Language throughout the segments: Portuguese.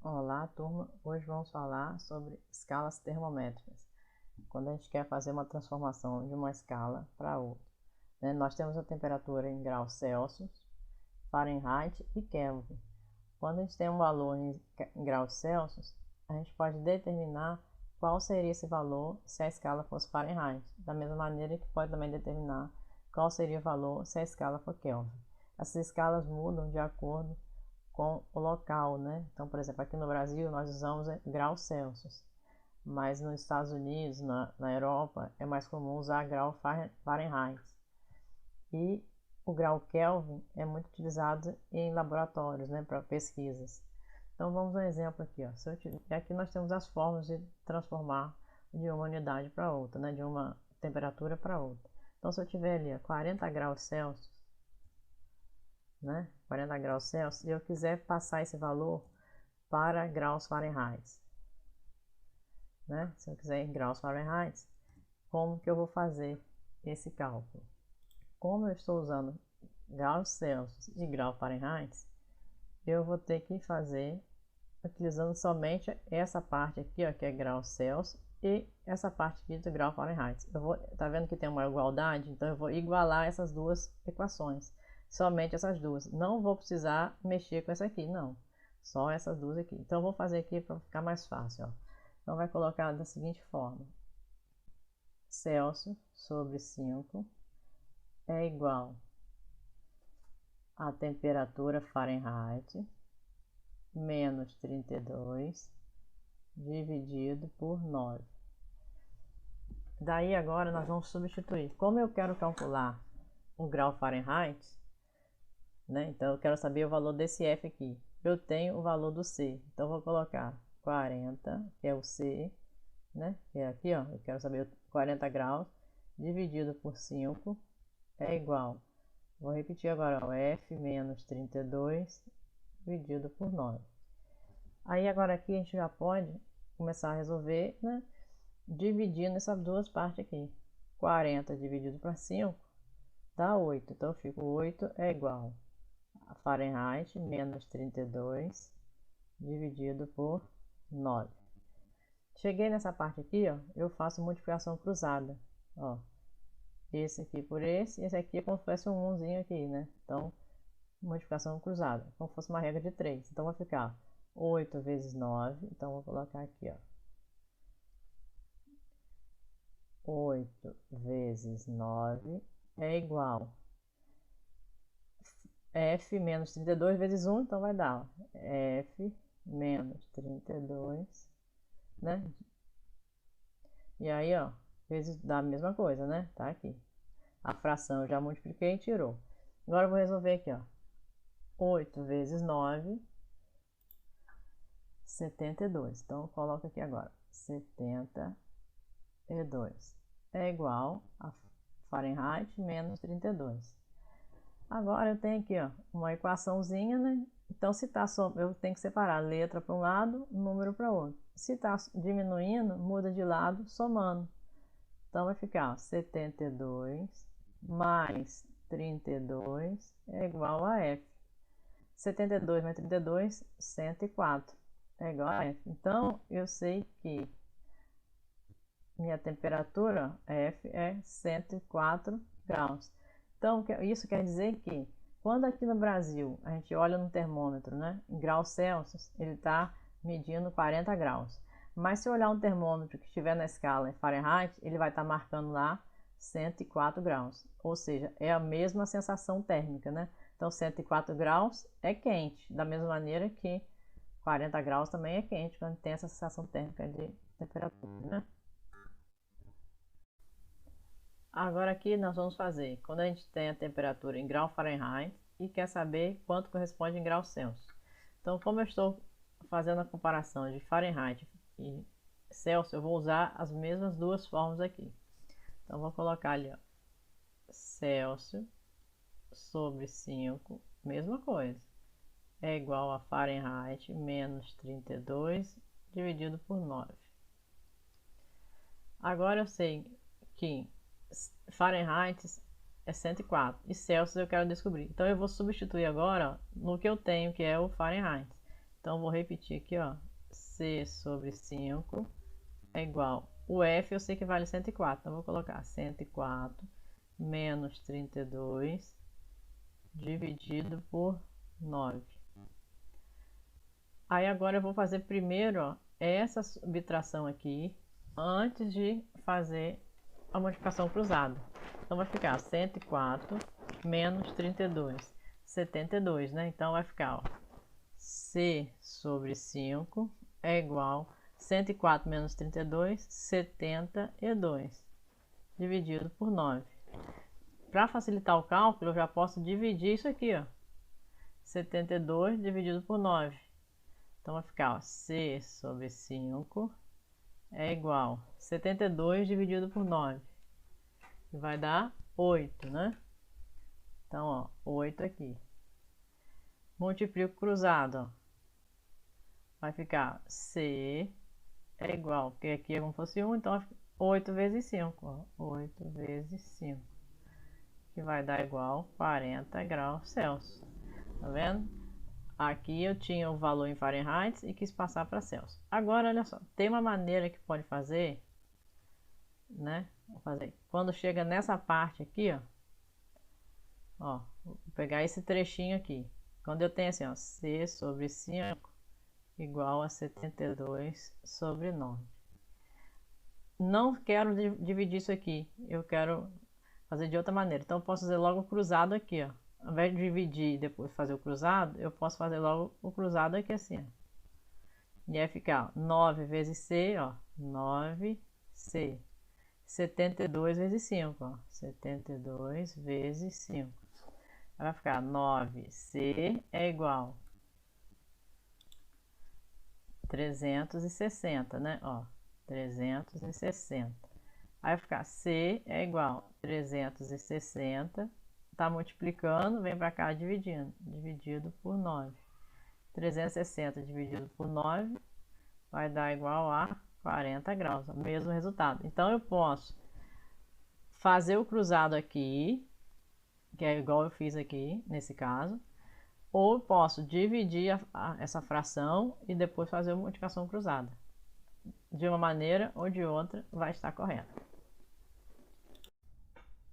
Olá, turma. Hoje vamos falar sobre escalas termométricas. Quando a gente quer fazer uma transformação de uma escala para outra, né? Nós temos a temperatura em graus Celsius, Fahrenheit e Kelvin. Quando a gente tem um valor em graus Celsius, a gente pode determinar qual seria esse valor se a escala fosse Fahrenheit, da mesma maneira que pode também determinar qual seria o valor se a escala for Kelvin. Essas escalas mudam de acordo com o local, né? Então, por exemplo, aqui no Brasil nós usamos graus Celsius, mas nos Estados Unidos, na Europa, é mais comum usar grau Fahrenheit. E o grau Kelvin é muito utilizado em laboratórios, né, para pesquisas. Então vamos a um exemplo aqui, ó. Aqui nós temos as formas de transformar de uma unidade para outra, né, de uma temperatura para outra. Então se eu tiver ali, ó, 40 graus Celsius, né, 40 graus Celsius, e eu quiser passar esse valor para graus Fahrenheit, né? Se eu quiser em graus Fahrenheit, como que eu vou fazer esse cálculo? Como eu estou usando graus Celsius e grau Fahrenheit, eu vou ter que fazer utilizando somente essa parte aqui, ó, que é graus Celsius, e essa parte aqui do grau Fahrenheit. Tá vendo que tem uma igualdade? Então eu vou igualar essas duas equações. Somente essas duas. Não vou precisar mexer com essa aqui, não. Só essas duas aqui. Então eu vou fazer aqui para ficar mais fácil, ó. Então vai colocar da seguinte forma: Celsius sobre 5 é igual a temperatura Fahrenheit menos 32 dividido por 9. Daí agora nós vamos substituir. Como eu quero calcular o grau Fahrenheit, né? Então eu quero saber o valor desse F aqui. Eu tenho o valor do C. Então eu vou colocar 40, que é o C, né? Que é aqui, ó. Eu quero saber 40 graus dividido por 5 é igual. Vou repetir agora, ó, F menos 32 dividido por 9. Aí agora aqui a gente já pode começar a resolver, né? Dividindo essas duas partes aqui. 40 dividido por 5 dá 8. Então eu fico 8 é igual a Fahrenheit menos 32 dividido por 9. Cheguei nessa parte aqui, ó, eu faço multiplicação cruzada. Ó, esse aqui por esse aqui é como se fosse um 1zinho aqui, né? Então, multiplicação cruzada, como se fosse uma regra de 3. Então vai ficar 8 vezes 9. Então vou colocar aqui, ó. 8 vezes 9 é igual F menos 32 vezes 1, então vai dar, ó, F menos 32, né? E aí, ó, vezes dá a mesma coisa, né? Tá aqui. A fração eu já multipliquei e tirou. Agora eu vou resolver aqui, ó. 8 vezes 9, 72. Então eu coloco aqui agora, 72 é igual a Fahrenheit menos 32. Agora eu tenho aqui, ó, uma equaçãozinha, né? Então se tá eu tenho que separar letra para um lado, número para outro. Se tá diminuindo, muda de lado, somando. Então vai ficar, ó, 72 mais 32 é igual a F. 72 mais 32, 104 é igual a F. Então eu sei que minha temperatura F é 104 graus. Então isso quer dizer que quando aqui no Brasil a gente olha no termômetro, né, em graus Celsius, ele está medindo 40 graus. Mas se eu olhar um termômetro que estiver na escala em Fahrenheit, ele vai estar marcando lá 104 graus. Ou seja, é a mesma sensação térmica, né? Então 104 graus é quente, da mesma maneira que 40 graus também é quente, quando tem essa sensação térmica de temperatura, né? Agora aqui nós vamos fazer, quando a gente tem a temperatura em grau Fahrenheit e quer saber quanto corresponde em grau Celsius. Então, como eu estou fazendo a comparação de Fahrenheit e Celsius, eu vou usar as mesmas duas formas aqui. Então, vou colocar ali, ó, Celsius sobre 5, mesma coisa, é igual a Fahrenheit menos 32 dividido por 9. Agora eu sei que Fahrenheit é 104 e Celsius eu quero descobrir. Então eu vou substituir agora, ó, no que eu tenho, que é o Fahrenheit. Então, vou repetir aqui, ó. C sobre 5 é igual. O F eu sei que vale 104. Então, vou colocar 104 menos 32 dividido por 9. Aí, agora eu vou fazer primeiro, ó, essa subtração aqui, antes de fazer a multiplicação cruzada. Então, vai ficar 104 menos 32. 72, né? Então, vai ficar, ó, C sobre 5 é igual 104 menos 32, 72, dividido por 9. Para facilitar o cálculo, eu já posso dividir isso aqui, ó. 72 dividido por 9. Então, vai ficar, ó, C sobre 5 é igual 72 dividido por 9. Que vai dar 8, né? Então, ó, 8 aqui. Multiplico cruzado, ó. Vai ficar C é igual, porque aqui é como se fosse 1, então 8 vezes 5, ó, 8 vezes 5, que vai dar igual 40 graus Celsius. Tá vendo? Aqui eu tinha o valor em Fahrenheit e quis passar para Celsius. Agora, olha só, tem uma maneira que pode fazer, né? Vou fazer. Quando chega nessa parte aqui, ó, vou pegar esse trechinho aqui. Quando eu tenho assim, ó, C sobre 5 igual a 72 sobre 9. Não quero dividir isso aqui, eu quero fazer de outra maneira. Então, eu posso fazer logo o cruzado aqui, ó. Ao invés de dividir e depois fazer o cruzado, eu posso fazer logo o cruzado aqui assim, ó. E aí ficar, ó, 9 vezes C, ó, 9C. 72 vezes 5, ó, 72 vezes 5. Vai ficar 9C é igual 360, né? Ó, 360. Aí vai ficar C é igual 360. Tá multiplicando, vem para cá dividindo. Dividido por 9. 360 dividido por 9 vai dar igual a 40 graus. O mesmo resultado. Então, eu posso fazer o cruzado aqui, que é igual eu fiz aqui, nesse caso. Ou posso dividir essa fração e depois fazer a multiplicação cruzada. De uma maneira ou de outra vai estar correto.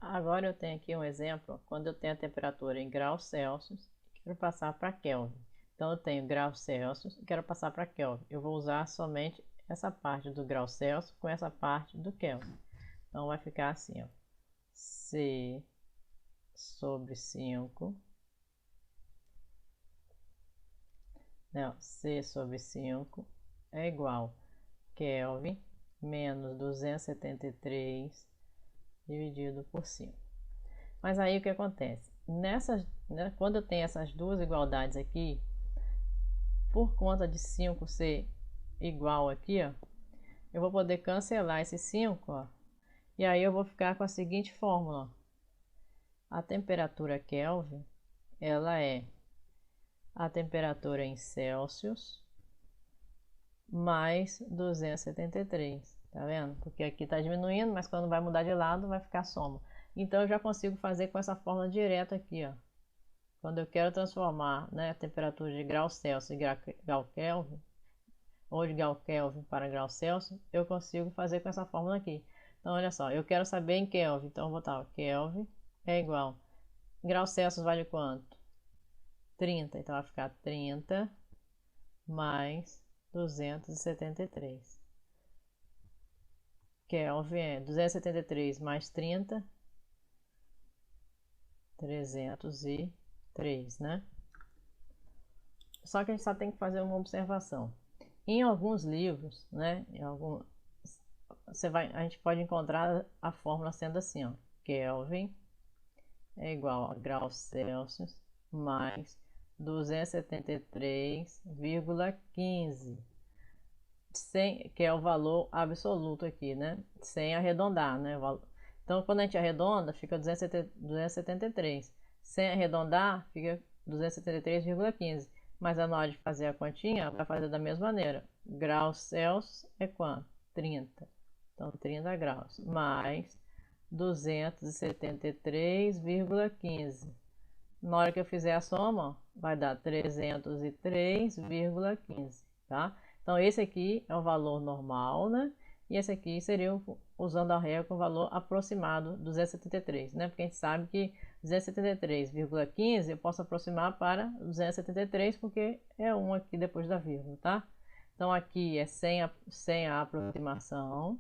Agora eu tenho aqui um exemplo, quando eu tenho a temperatura em graus Celsius e quero passar para Kelvin. Então eu tenho graus Celsius e quero passar para Kelvin. Eu vou usar somente essa parte do grau Celsius com essa parte do Kelvin. Então vai ficar assim, ó. C sobre 5. Não, C sobre 5 é igual Kelvin menos 273 dividido por 5. Mas aí o que acontece? Quando eu tenho essas duas igualdades aqui, por conta de 5 ser igual aqui, ó, eu vou poder cancelar esse 5, ó, e aí eu vou ficar com a seguinte fórmula, ó. A temperatura Kelvin, ela é a temperatura em Celsius mais 273, tá vendo? Porque aqui tá diminuindo, mas quando vai mudar de lado vai ficar soma. Então eu já consigo fazer com essa fórmula direto aqui, ó. Quando eu quero transformar, né, a temperatura de grau Celsius em grau Kelvin, ou de grau Kelvin para grau Celsius, eu consigo fazer com essa fórmula aqui. Então olha só, eu quero saber em Kelvin, então eu vou botar, ó, Kelvin é igual, grau Celsius vale quanto? 30, então vai ficar 30 mais 273. Kelvin é 273 mais 30, 303, né? Só que a gente só tem que fazer uma observação. Em alguns livros, né, a gente pode encontrar a fórmula sendo assim, ó. Kelvin é igual a graus Celsius mais 273,15, que é o valor absoluto aqui, né? Sem arredondar, né? Então, quando a gente arredonda, fica 273. Sem arredondar, fica 273,15. Mas na hora de fazer a continha, vai fazer da mesma maneira. Graus Celsius é quanto? 30. Então, 30 graus. Mais 273,15. Na hora que eu fizer a soma, vai dar 303,15, tá? Então, esse aqui é o valor normal, né? E esse aqui seria, usando a régua, com o valor aproximado do 273, né? Porque a gente sabe que 273,15 eu posso aproximar para 273, porque é 1 aqui depois da vírgula, tá? Então, aqui é sem a aproximação.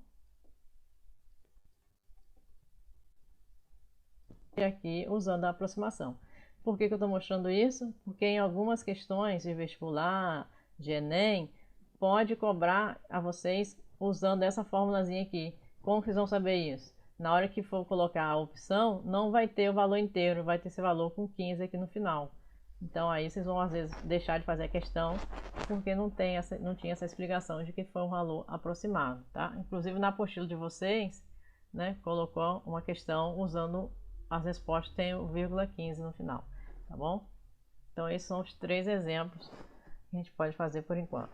E aqui usando a aproximação. Por que eu estou mostrando isso? Porque em algumas questões de vestibular, de Enem, pode cobrar a vocês usando essa formulazinha aqui. Como vocês vão saber isso? Na hora que for colocar a opção, não vai ter o valor inteiro, vai ter esse valor com 15 aqui no final. Então aí vocês vão às vezes deixar de fazer a questão porque não tinha essa explicação de que foi um valor aproximado, tá? Inclusive na apostila de vocês, né, colocou uma questão usando as respostas, tem o vírgula 15 no final, tá bom? Então esses são os 3 exemplos que a gente pode fazer por enquanto.